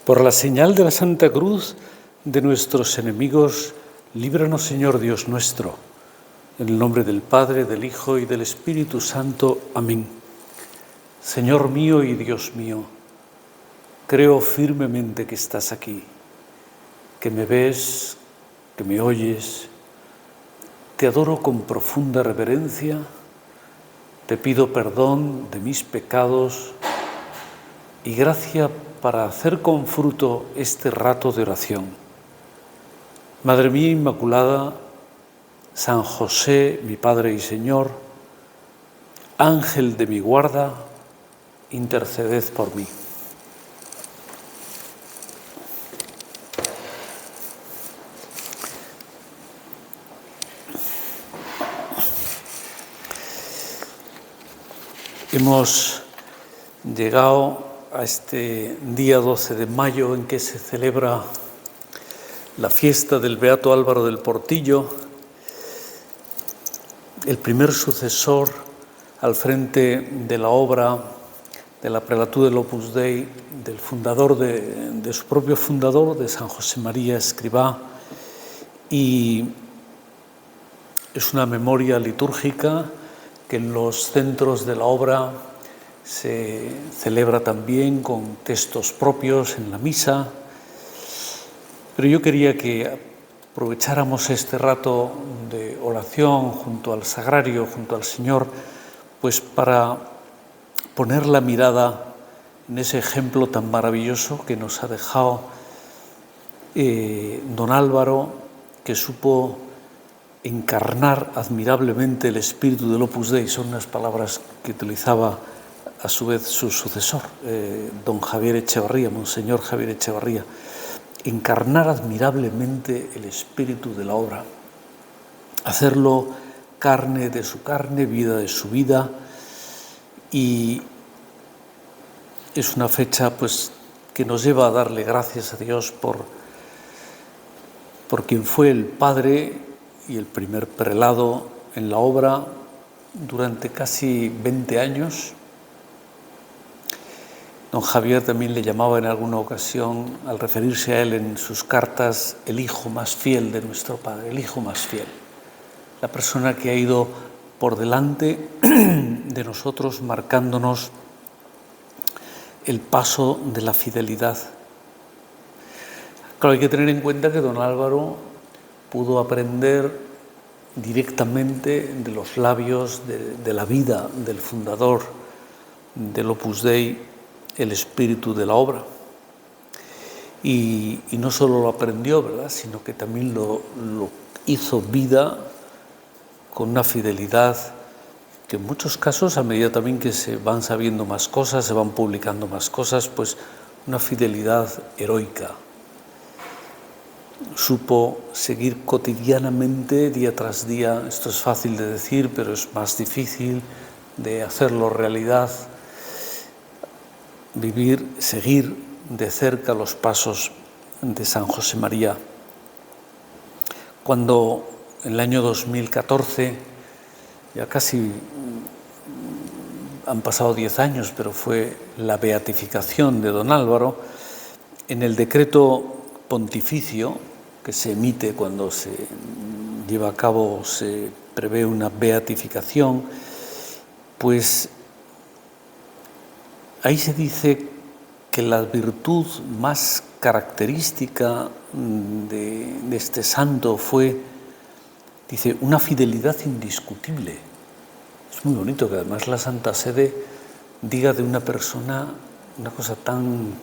Por la señal de la Santa Cruz de nuestros enemigos, líbranos, Señor Dios nuestro. En el nombre del Padre, del Hijo y del Espíritu Santo. Amén. Señor mío y Dios mío, creo firmemente que estás aquí, que me ves, que me oyes. Te adoro con profunda reverencia. Te pido perdón de mis pecados y gracia para hacer con fruto este rato de oración. Madre mía Inmaculada, San José, mi Padre y Señor, Ángel de mi guarda, interceded por mí. Hemos llegado a este día 12 de mayo en que se celebra la fiesta del Beato Álvaro del Portillo, el primer sucesor al frente de la obra de la prelatura del Opus Dei, del fundador, de su propio fundador, de San José María Escrivá, y es una memoria litúrgica que en los centros de la obra se celebra también con textos propios en la misa. Pero yo quería que aprovecháramos este rato de oración junto al sagrario, junto al Señor, pues para poner la mirada en ese ejemplo tan maravilloso que nos ha dejado don Álvaro, que supo encarnar admirablemente el espíritu del Opus Dei. Son unas palabras que utilizaba a su vez su sucesor, don Javier Echevarría, Monseñor Javier Echevarría. Encarnar admirablemente el espíritu de la obra, hacerlo carne de su carne, vida de su vida, y es una fecha pues que nos lleva a darle gracias a Dios por quien fue el padre y el primer prelado en la obra durante casi 20 años. Don Javier también le llamaba en alguna ocasión, al referirse a él en sus cartas, el hijo más fiel de nuestro Padre, el hijo más fiel. La persona que ha ido por delante de nosotros, marcándonos el paso de la fidelidad. Claro, hay que tener en cuenta que don Álvaro pudo aprender directamente de los labios de la vida del fundador del Opus Dei el espíritu de la obra. Y no solo lo aprendió, ¿verdad?, sino que también lo hizo vida con una fidelidad que en muchos casos, a medida también que se van sabiendo más cosas, se van publicando más cosas, pues una fidelidad heroica. Supo seguir cotidianamente, día tras día. Esto es fácil de decir, pero es más difícil de hacerlo realidad. Vivir, seguir de cerca los pasos de San José María. Cuando en el año 2014, ya casi han pasado 10 años, pero fue la beatificación de don Álvaro, en el decreto pontificio que se emite cuando se lleva a cabo, se prevé una beatificación, pues ahí se dice que la virtud más característica de este santo fue, dice, una fidelidad indiscutible. Es muy bonito que además la Santa Sede diga de una persona una cosa tan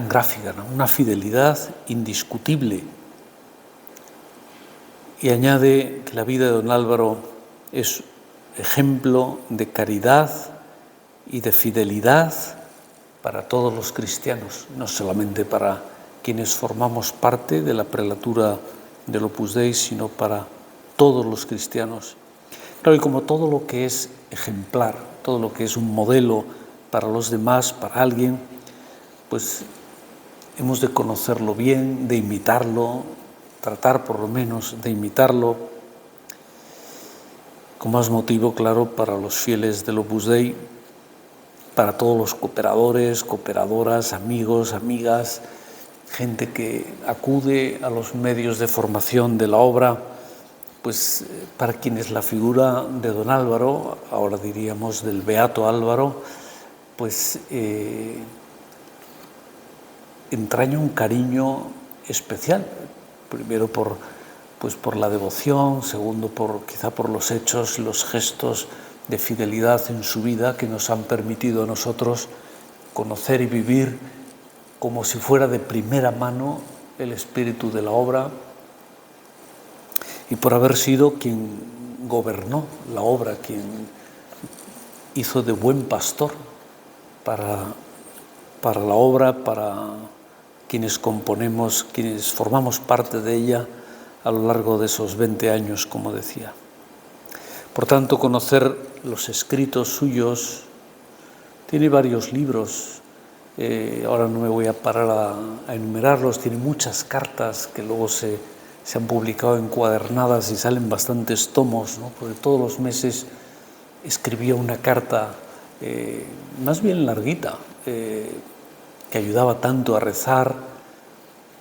gráfica, ¿no? Una fidelidad indiscutible. Y añade que la vida de don Álvaro es ejemplo de caridad y de fidelidad para todos los cristianos, no solamente para quienes formamos parte de la prelatura del Opus Dei, sino para todos los cristianos. Claro, y como todo lo que es ejemplar, todo lo que es un modelo para los demás, para alguien, pues hemos de conocerlo bien, de imitarlo, tratar por lo menos de imitarlo. Con más motivo, claro, para los fieles del Opus Dei, para todos los cooperadores, cooperadoras, amigos, amigas, gente que acude a los medios de formación de la obra, pues para quienes la figura de don Álvaro, ahora diríamos del Beato Álvaro, pues entraña un cariño especial, primero por la devoción, segundo quizá por los hechos, los gestos de fidelidad en su vida que nos han permitido a nosotros conocer y vivir como si fuera de primera mano el espíritu de la obra, y por haber sido quien gobernó la obra, quien hizo de buen pastor para la obra, para quienes componemos, quienes formamos parte de ella a lo largo de esos 20 años, como decía. Por tanto, conocer los escritos suyos, tiene varios libros, ahora no me voy a parar a enumerarlos, tiene muchas cartas que luego se han publicado encuadernadas y salen bastantes tomos, ¿no? Porque todos los meses escribía una carta, más bien larguita, que ayudaba tanto a rezar,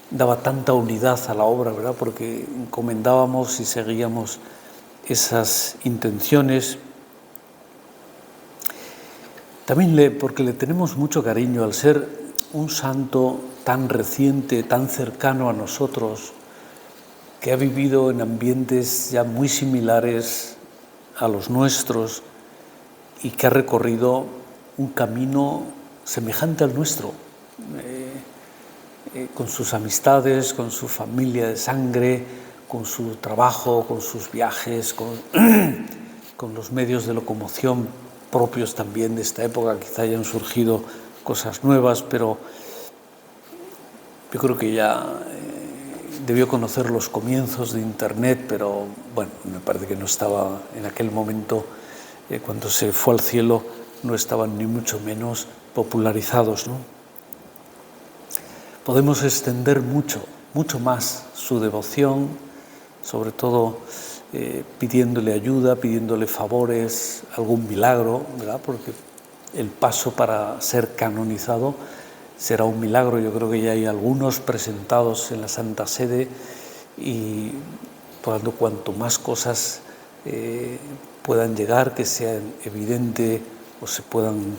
daba tanta unidad a la obra, ¿verdad? Porque encomendábamos y seguíamos esas intenciones. También porque le tenemos mucho cariño al ser un santo tan reciente, tan cercano a nosotros, que ha vivido en ambientes ya muy similares a los nuestros y que ha recorrido un camino semejante al nuestro, con sus amistades, con su familia de sangre, con su trabajo, con sus viajes, con los medios de locomoción propios también de esta época. Quizá hayan surgido cosas nuevas, pero yo creo que ya debió conocer los comienzos de Internet, pero bueno, me parece que no estaba en aquel momento, cuando se fue al cielo, no estaban ni mucho menos popularizados, ¿no? Podemos extender mucho más su devoción, sobre todo pidiéndole ayuda, pidiéndole favores, algún milagro, ¿verdad? Porque el paso para ser canonizado será un milagro. Yo creo que ya hay algunos presentados en la Santa Sede, y por lo tanto, cuanto más cosas puedan llegar, que sean evidentes o se puedan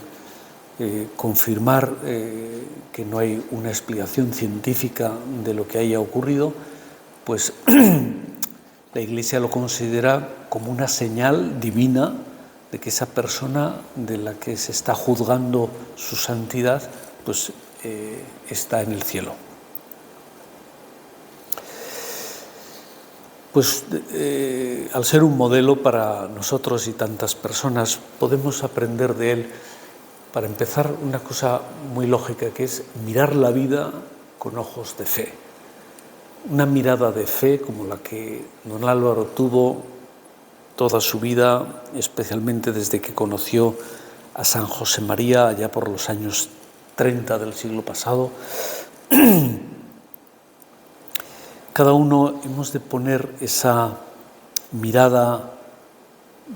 confirmar que no hay una explicación científica de lo que haya ocurrido, pues la Iglesia lo considera como una señal divina de que esa persona de la que se está juzgando su santidad, pues está en el cielo. Pues al ser un modelo para nosotros y tantas personas, podemos aprender de él, para empezar, una cosa muy lógica, que es mirar la vida con ojos de fe. Una mirada de fe como la que don Álvaro tuvo toda su vida, especialmente desde que conoció a San José María allá por los años 30 del siglo pasado. Cada uno hemos de poner esa mirada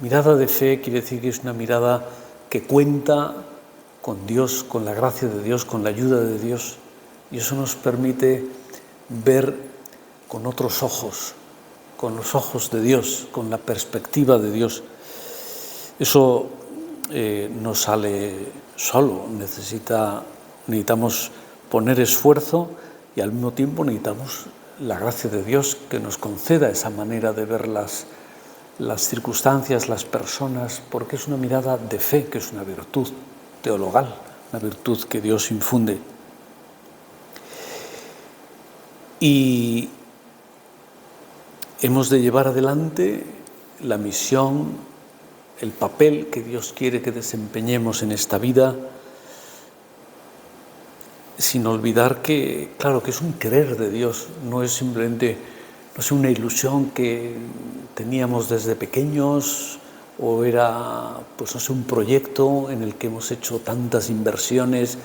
de fe. Quiere decir que es una mirada que cuenta con Dios, con la gracia de Dios, con la ayuda de Dios, y eso nos permite ver con otros ojos, con los ojos de Dios, con la perspectiva de Dios. Eso no sale solo, necesitamos poner esfuerzo, y al mismo tiempo necesitamos la gracia de Dios que nos conceda esa manera de ver las circunstancias, las personas, porque es una mirada de fe, que es una virtud teologal, una virtud que Dios infunde. Y hemos de llevar adelante la misión, el papel que Dios quiere que desempeñemos en esta vida, sin olvidar que, claro, que es un querer de Dios, no es simplemente, no es una ilusión que teníamos desde pequeños, o era, pues no sé, un proyecto en el que hemos hecho tantas inversiones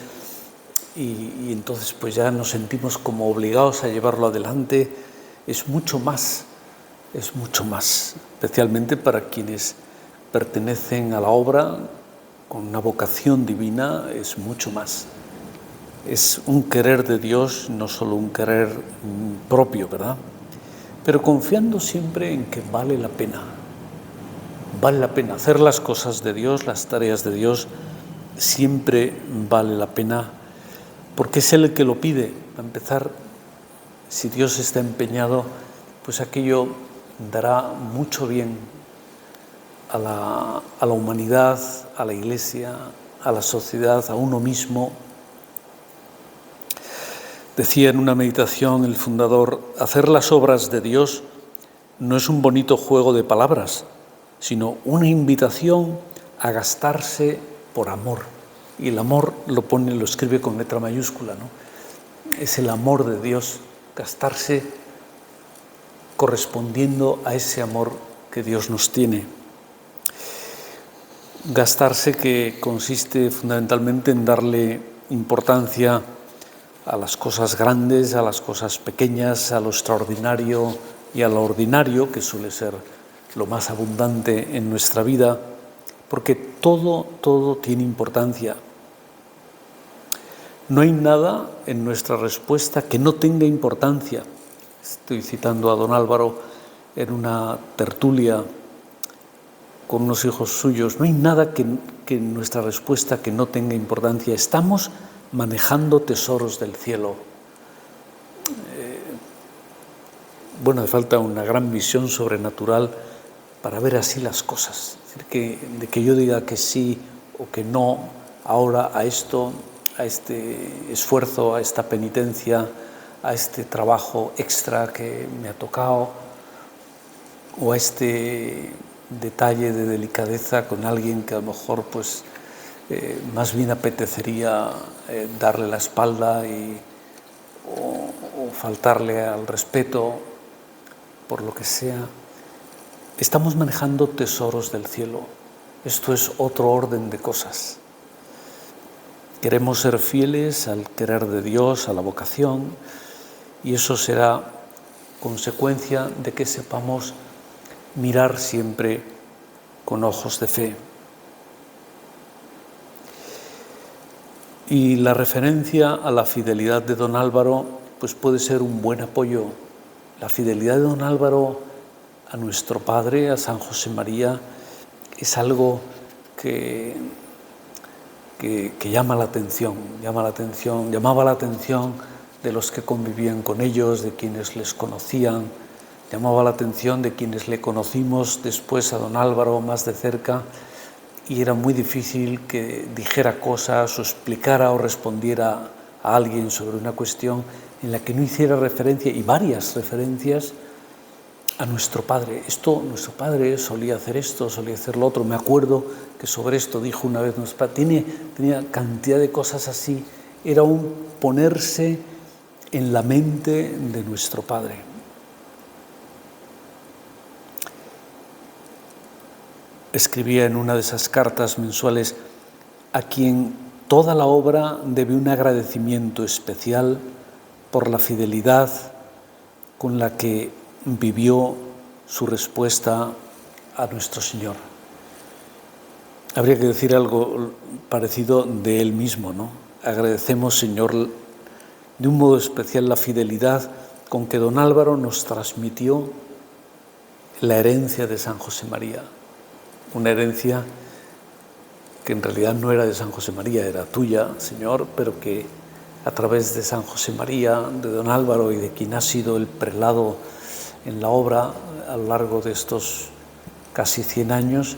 y entonces pues ya nos sentimos como obligados a llevarlo adelante. Es mucho más, especialmente para quienes pertenecen a la obra, con una vocación divina es mucho más. Es un querer de Dios, no solo un querer propio, ¿verdad? Pero confiando siempre en que vale la pena. Vale la pena hacer las cosas de Dios, las tareas de Dios, siempre vale la pena, porque es Él el que lo pide. Para empezar, si Dios está empeñado, pues aquello dará mucho bien a la humanidad, a la Iglesia, a la sociedad, a uno mismo. Decía en una meditación el fundador: hacer las obras de Dios no es un bonito juego de palabras, sino una invitación a gastarse por amor. Y el amor lo escribe con letra mayúscula, ¿no? Es el amor de Dios, gastarse correspondiendo a ese amor que Dios nos tiene. Gastarse que consiste fundamentalmente en darle importancia a las cosas grandes, a las cosas pequeñas, a lo extraordinario y a lo ordinario, que suele ser lo más abundante en nuestra vida, porque todo tiene importancia. No hay nada en nuestra respuesta que no tenga importancia. Estoy citando a don Álvaro en una tertulia con unos hijos suyos. No hay nada que en nuestra respuesta que no tenga importancia. Estamos manejando tesoros del cielo. Hace falta una gran visión sobrenatural para ver así las cosas. Es decir, de que yo diga que sí o que no ahora a esto, a este esfuerzo, a esta penitencia, a este trabajo extra que me ha tocado, o a este detalle de delicadeza con alguien que a lo mejor pues más bien apetecería darle la espalda o faltarle al respeto por lo que sea. Estamos manejando tesoros del cielo. Esto es otro orden de cosas. Queremos ser fieles al querer de Dios, a la vocación, y eso será consecuencia de que sepamos mirar siempre con ojos de fe. Y la referencia a la fidelidad de don Álvaro pues puede ser un buen apoyo. La fidelidad de don Álvaro a nuestro Padre, a San José María, es algo que llama la atención, llamaba la atención de los que convivían con ellos, de quienes les conocían, llamaba la atención de quienes le conocimos después a don Álvaro más de cerca, y era muy difícil que dijera cosas o explicara o respondiera a alguien sobre una cuestión en la que no hiciera referencia, y varias referencias, a nuestro Padre. Nuestro Padre solía hacer esto, solía hacer lo otro. Me acuerdo que sobre esto dijo una vez nuestro Padre. Tenía cantidad de cosas así. Era un ponerse en la mente de nuestro Padre. Escribía en una de esas cartas mensuales: a quien toda la obra debe un agradecimiento especial por la fidelidad con la que vivió su respuesta a nuestro Señor. Habría que decir algo parecido de él mismo, ¿no? Agradecemos, Señor, de un modo especial la fidelidad con que don Álvaro nos transmitió la herencia de San José María. Una herencia que en realidad no era de San José María, era tuya, Señor, pero que a través de San José María, de don Álvaro y de quien ha sido el prelado en la obra a lo largo de estos casi 100 años,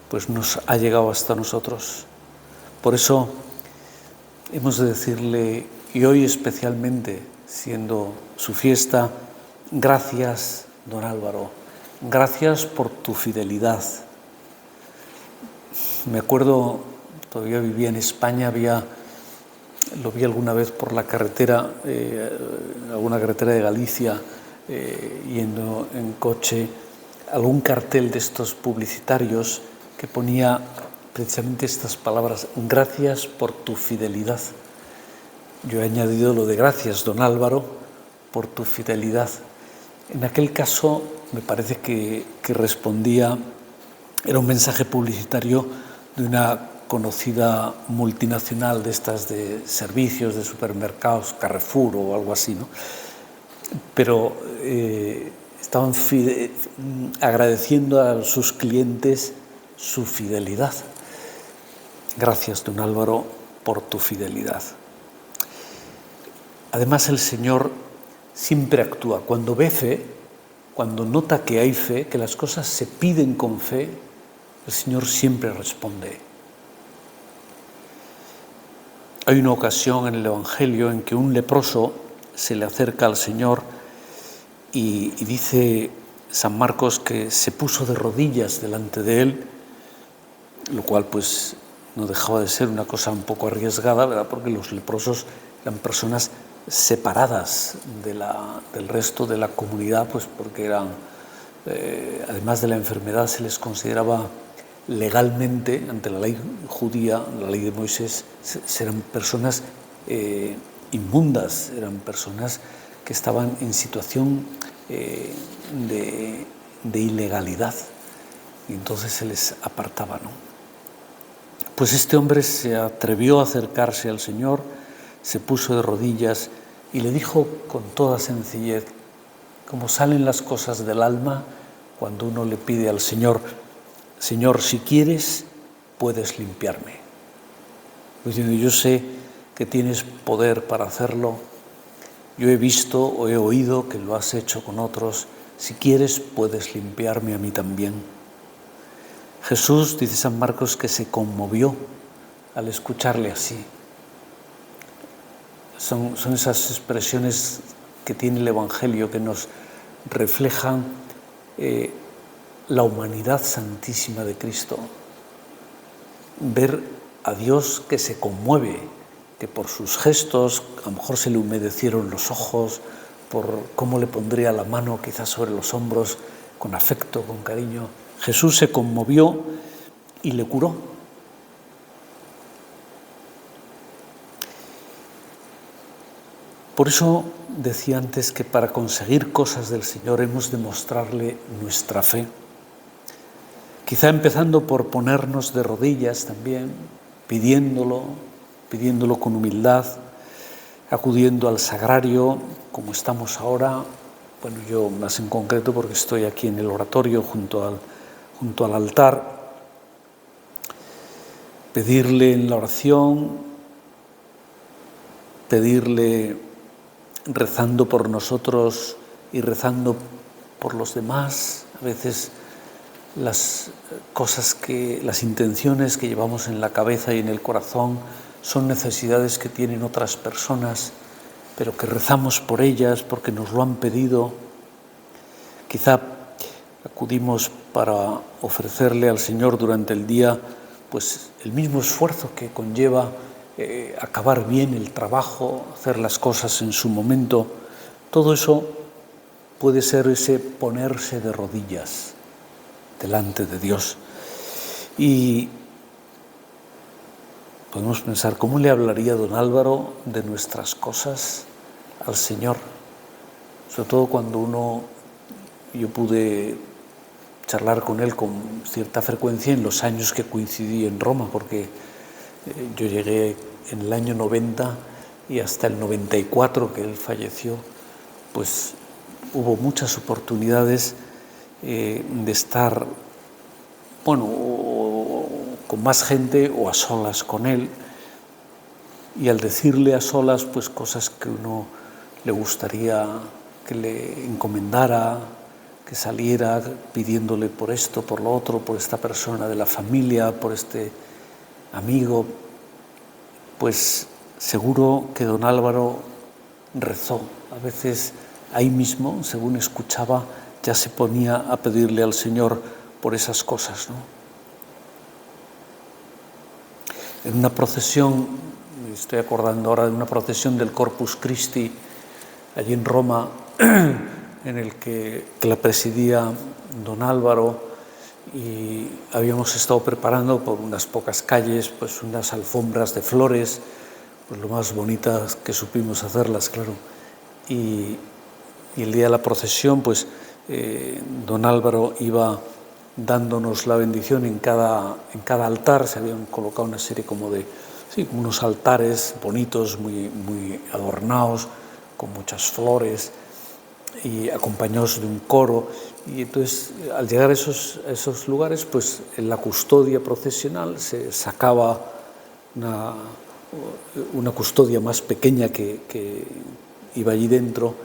pues nos ha llegado hasta nosotros. Por eso hemos de decirle, y hoy especialmente, siendo su fiesta, gracias, don Álvaro, gracias por tu fidelidad. Me acuerdo, todavía vivía en España, lo vi alguna vez por la carretera, alguna carretera de Galicia, yendo en coche, algún cartel de estos publicitarios que ponía precisamente estas palabras: gracias por tu fidelidad. Yo he añadido lo de gracias, don Álvaro, por tu fidelidad. En aquel caso me parece que respondía, era un mensaje publicitario de una conocida multinacional de estas de servicios, de supermercados, Carrefour o algo así, ¿no? Pero estaban agradeciendo a sus clientes su fidelidad. Gracias, don Álvaro, por tu fidelidad. Además, el Señor siempre actúa. Cuando ve fe, cuando nota que hay fe, que las cosas se piden con fe, el Señor siempre responde. Hay una ocasión en el Evangelio en que un leproso se le acerca al Señor y dice San Marcos que se puso de rodillas delante de él, lo cual pues no dejaba de ser una cosa un poco arriesgada, ¿verdad? Porque los leprosos eran personas separadas del resto de la comunidad, pues porque eran, además de la enfermedad, se les consideraba legalmente, ante la ley judía, la ley de Moisés, eran personas inmundas, eran personas que estaban en situación de ilegalidad, y entonces se les apartaba, ¿no? Pues este hombre se atrevió a acercarse al Señor, se puso de rodillas y le dijo con toda sencillez, como salen las cosas del alma cuando uno le pide al Señor: Señor, si quieres, puedes limpiarme. Diciendo, yo sé que tienes poder para hacerlo, yo he visto o he oído que lo has hecho con otros, si quieres, puedes limpiarme a mí también. Jesús, dice San Marcos, que se conmovió al escucharle así. Son esas expresiones que tiene el Evangelio que nos reflejan la humanidad santísima de Cristo. Ver a Dios que se conmueve, que por sus gestos, a lo mejor se le humedecieron los ojos, por cómo le pondría la mano quizás sobre los hombros, con afecto, con cariño. Jesús se conmovió y le curó. Por eso decía antes que para conseguir cosas del Señor hemos de mostrarle nuestra fe. Quizá empezando por ponernos de rodillas también, pidiéndolo con humildad, acudiendo al sagrario, como estamos ahora. Bueno, yo más en concreto porque estoy aquí en el oratorio junto al altar. Pedirle en la oración, pedirle rezando por nosotros y rezando por los demás. A veces las intenciones que llevamos en la cabeza y en el corazón son necesidades que tienen otras personas, pero que rezamos por ellas porque nos lo han pedido. Quizá acudimos para ofrecerle al Señor durante el día pues el mismo esfuerzo que conlleva acabar bien el trabajo, hacer las cosas en su momento. Todo eso puede ser ese ponerse de rodillas delante de Dios. Y podemos pensar, ¿cómo le hablaría don Álvaro de nuestras cosas al Señor? Sobre todo cuando yo pude charlar con él con cierta frecuencia en los años que coincidí en Roma, porque yo llegué en el año 90 y hasta el 94 que él falleció, pues hubo muchas oportunidades de estar, bueno, con más gente o a solas con él, y al decirle a solas pues cosas que uno le gustaría que le encomendara, que saliera pidiéndole por esto, por lo otro, por esta persona de la familia, por este amigo, pues seguro que don Álvaro rezó. A veces ahí mismo, según escuchaba, ya se ponía a pedirle al Señor por esas cosas, ¿no? En una procesión, me estoy acordando ahora de una procesión del Corpus Christi, allí en Roma, en el que la presidía don Álvaro, y habíamos estado preparando por unas pocas calles pues unas alfombras de flores, pues lo más bonitas que supimos hacerlas, claro. Y el día de la procesión, pues don Álvaro iba dándonos la bendición en cada altar. Se habían colocado una serie como de, sí, como unos altares bonitos, muy adornados, con muchas flores y acompañados de un coro. Y entonces, al llegar a esos lugares, pues en la custodia procesional se sacaba una custodia más pequeña que iba allí dentro,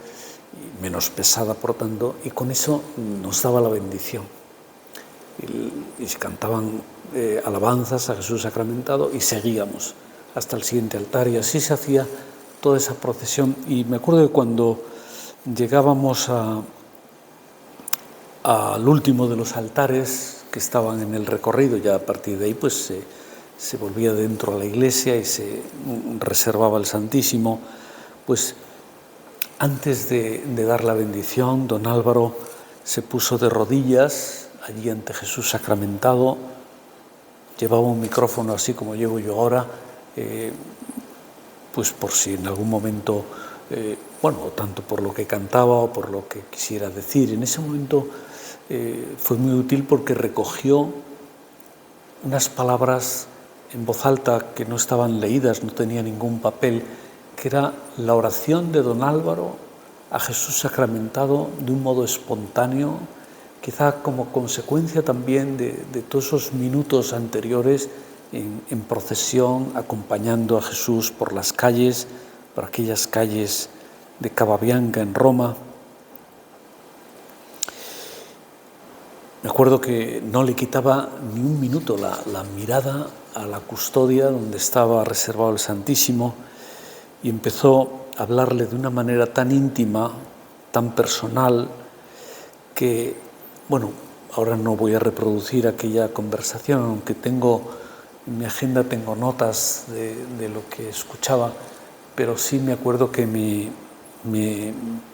menos pesada por tanto, y con eso nos daba la bendición. Y se cantaban alabanzas a Jesús sacramentado y seguíamos hasta el siguiente altar, y así se hacía toda esa procesión. Y me acuerdo que cuando llegábamos al último de los altares que estaban en el recorrido, ya a partir de ahí pues se volvía dentro a la iglesia y se reservaba el Santísimo, pues antes de dar la bendición, don Álvaro se puso de rodillas allí ante Jesús sacramentado, llevaba un micrófono así como llevo yo ahora, pues por si en algún momento, tanto por lo que cantaba o por lo que quisiera decir. En ese momento fue muy útil porque recogió unas palabras en voz alta que no estaban leídas, no tenía ningún papel, que era la oración de don Álvaro a Jesús sacramentado de un modo espontáneo, quizá como consecuencia también de todos esos minutos anteriores en procesión, acompañando a Jesús por las calles, por aquellas calles de Cavabianca en Roma. Me acuerdo que no le quitaba ni un minuto la mirada a la custodia donde estaba reservado el Santísimo, y empezó a hablarle de una manera tan íntima, tan personal, que, ahora no voy a reproducir aquella conversación, aunque en mi agenda tengo notas de lo que escuchaba, pero sí me acuerdo que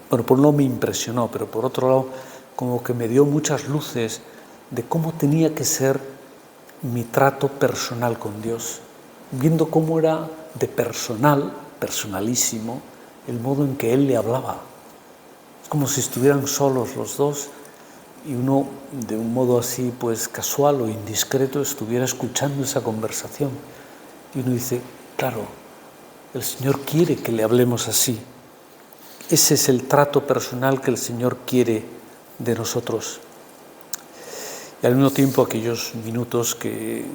por un lado me impresionó, pero por otro lado como que me dio muchas luces de cómo tenía que ser mi trato personal con Dios, viendo cómo era de personalísimo, el modo en que Él le hablaba. Es como si estuvieran solos los dos y uno, de un modo así pues casual o indiscreto, estuviera escuchando esa conversación. Y uno dice, claro, el Señor quiere que le hablemos así. Ese es el trato personal que el Señor quiere de nosotros. Y al mismo tiempo aquellos minutos que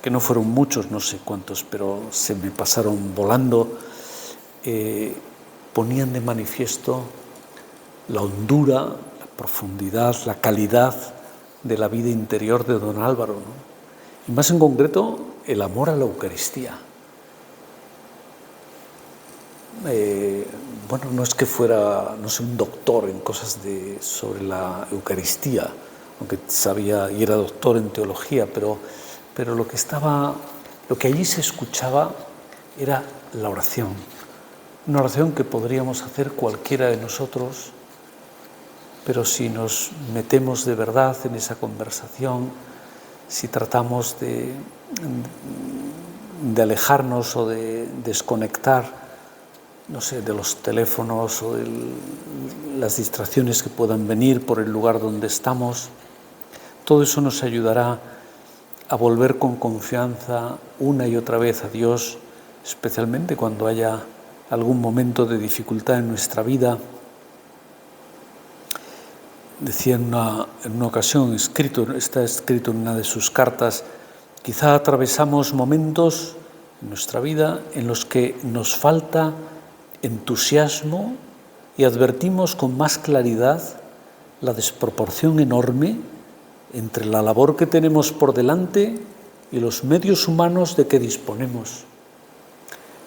no fueron muchos, no sé cuántos, pero se me pasaron volando, ponían de manifiesto la hondura, la profundidad, la calidad de la vida interior de don Álvaro, ¿no? Y más en concreto, el amor a la Eucaristía. No es que fuera, un doctor en cosas sobre la Eucaristía, aunque sabía y era doctor en teología, pero lo que allí se escuchaba era la oración. Una oración que podríamos hacer cualquiera de nosotros, pero si nos metemos de verdad en esa conversación, si tratamos de alejarnos o de desconectar, de los teléfonos o de las distracciones que puedan venir por el lugar donde estamos, todo eso nos ayudará a volver con confianza una y otra vez a Dios, especialmente cuando haya algún momento de dificultad en nuestra vida. Decía en una ocasión, está escrito en una de sus cartas, quizá atravesamos momentos en nuestra vida en los que nos falta entusiasmo y advertimos con más claridad la desproporción enorme entre la labor que tenemos por delante y los medios humanos de que disponemos.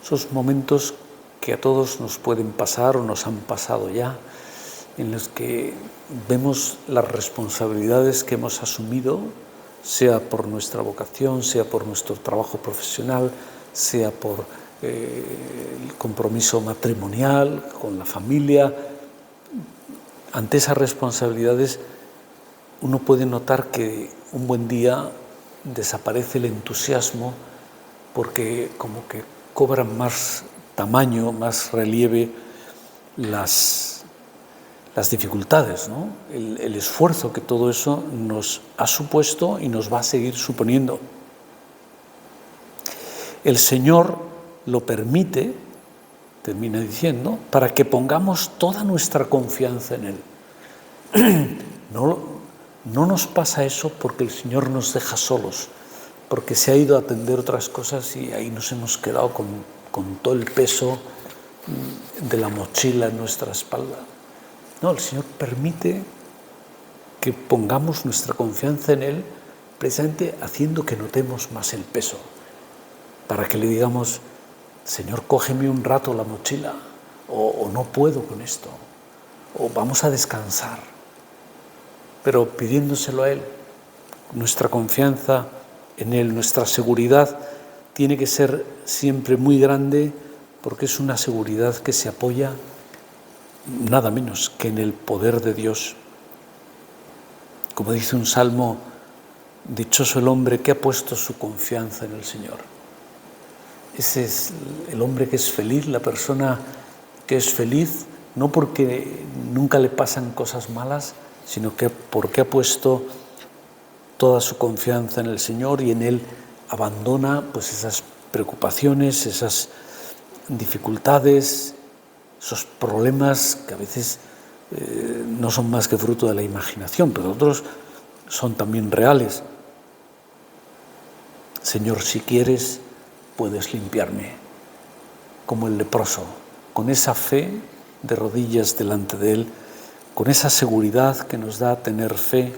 Esos momentos que a todos nos pueden pasar o nos han pasado ya, en los que vemos las responsabilidades que hemos asumido, sea por nuestra vocación, sea por nuestro trabajo profesional, sea por el compromiso matrimonial con la familia. Ante esas responsabilidades uno puede notar que un buen día desaparece el entusiasmo porque como que cobran más tamaño, más relieve las las dificultades, ¿no? El esfuerzo que todo eso nos ha supuesto y nos va a seguir suponiendo. El Señor lo permite, termina diciendo, para que pongamos toda nuestra confianza en Él. No nos pasa eso porque el Señor nos deja solos, porque se ha ido a atender otras cosas y ahí nos hemos quedado con todo el peso de la mochila en nuestra espalda. No, el Señor permite que pongamos nuestra confianza en Él, precisamente haciendo que notemos más el peso, para que le digamos: Señor, cógeme un rato la mochila, o no puedo con esto, o vamos a descansar. Pero pidiéndoselo a Él, nuestra confianza en Él, nuestra seguridad tiene que ser siempre muy grande, porque es una seguridad que se apoya nada menos que en el poder de Dios. Como dice un salmo: dichoso el hombre que ha puesto su confianza en el Señor. Ese es el hombre que es feliz, la persona que es feliz, no porque nunca le pasan cosas malas, sino que porque ha puesto toda su confianza en el Señor y en Él abandona pues esas preocupaciones, esas dificultades, esos problemas que a veces no son más que fruto de la imaginación, pero otros son también reales. Señor, si quieres, puedes limpiarme, como el leproso, con esa fe de rodillas delante de Él, con esa seguridad que nos da tener fe,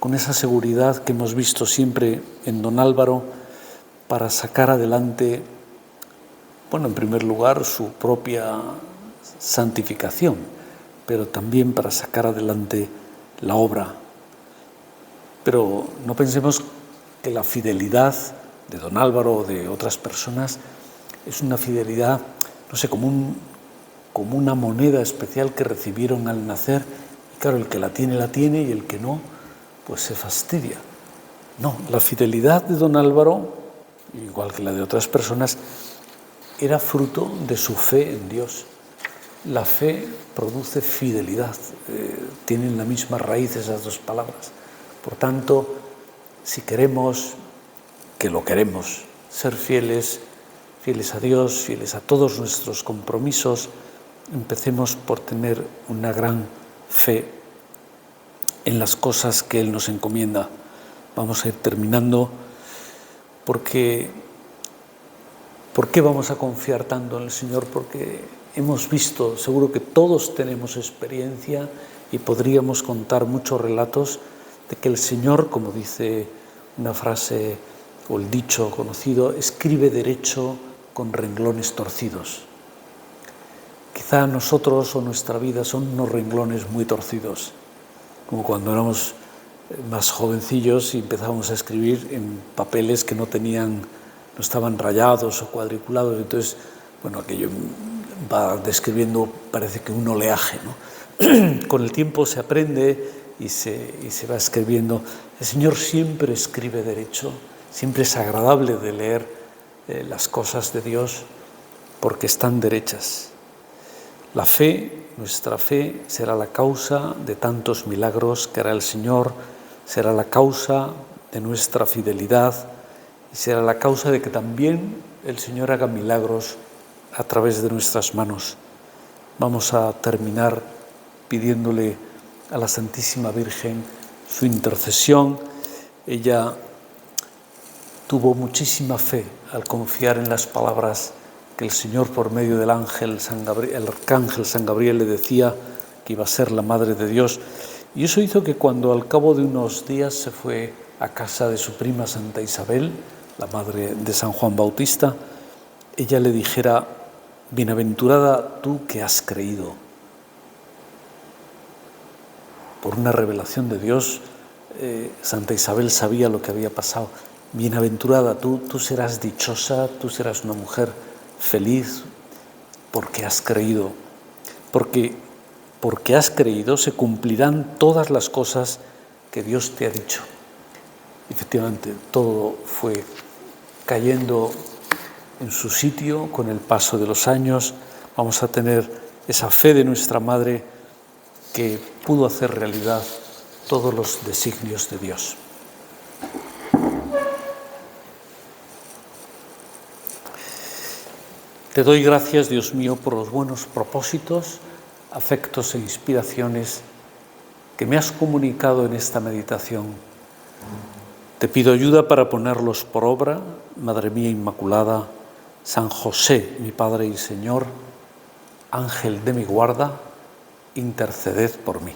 con esa seguridad que hemos visto siempre en don Álvaro para sacar adelante, en primer lugar, su propia santificación, pero también para sacar adelante la obra. Pero no pensemos que la fidelidad de don Álvaro o de otras personas es una fidelidad, como una moneda especial que recibieron al nacer. Y claro, el que la tiene, y el que no, pues se fastidia. No, la fidelidad de don Álvaro, igual que la de otras personas, era fruto de su fe en Dios. La fe produce fidelidad, tienen la misma raíz esas dos palabras. Por tanto, si queremos, que lo queremos, ser fieles a Dios, fieles a todos nuestros compromisos, empecemos por tener una gran fe en las cosas que Él nos encomienda. Vamos a ir terminando, porque ¿por qué vamos a confiar tanto en el Señor? Porque hemos visto, seguro que todos tenemos experiencia y podríamos contar muchos relatos de que el Señor, como dice una frase o el dicho conocido, escribe derecho con renglones torcidos. Quizá nosotros o nuestra vida son unos renglones muy torcidos, como cuando éramos más jovencillos y empezábamos a escribir en papeles que no estaban rayados o cuadriculados, entonces, aquello va describiendo, parece que un oleaje, ¿no? Con el tiempo se aprende y se va escribiendo. El Señor siempre escribe derecho, siempre es agradable de leer las cosas de Dios porque están derechas. La fe, nuestra fe, será la causa de tantos milagros que hará el Señor, será la causa de nuestra fidelidad y será la causa de que también el Señor haga milagros a través de nuestras manos. Vamos a terminar pidiéndole a la Santísima Virgen su intercesión. Ella tuvo muchísima fe al confiar en las palabras que el Señor, por medio del arcángel San Gabriel, le decía que iba a ser la Madre de Dios. Y eso hizo que cuando al cabo de unos días se fue a casa de su prima Santa Isabel, la madre de San Juan Bautista, ella le dijera: bienaventurada tú que has creído. Por una revelación de Dios, Santa Isabel sabía lo que había pasado. Bienaventurada tú serás dichosa, tú serás una mujer feliz porque has creído. Porque has creído se cumplirán todas las cosas que Dios te ha dicho. Efectivamente, todo fue cayendo en su sitio con el paso de los años. Vamos a tener esa fe de nuestra Madre que pudo hacer realidad todos los designios de Dios. Te doy gracias, Dios mío, por los buenos propósitos, afectos e inspiraciones que me has comunicado en esta meditación. Te pido ayuda para ponerlos por obra, Madre mía Inmaculada, San José, mi Padre y Señor, Ángel de mi guarda, interceded por mí.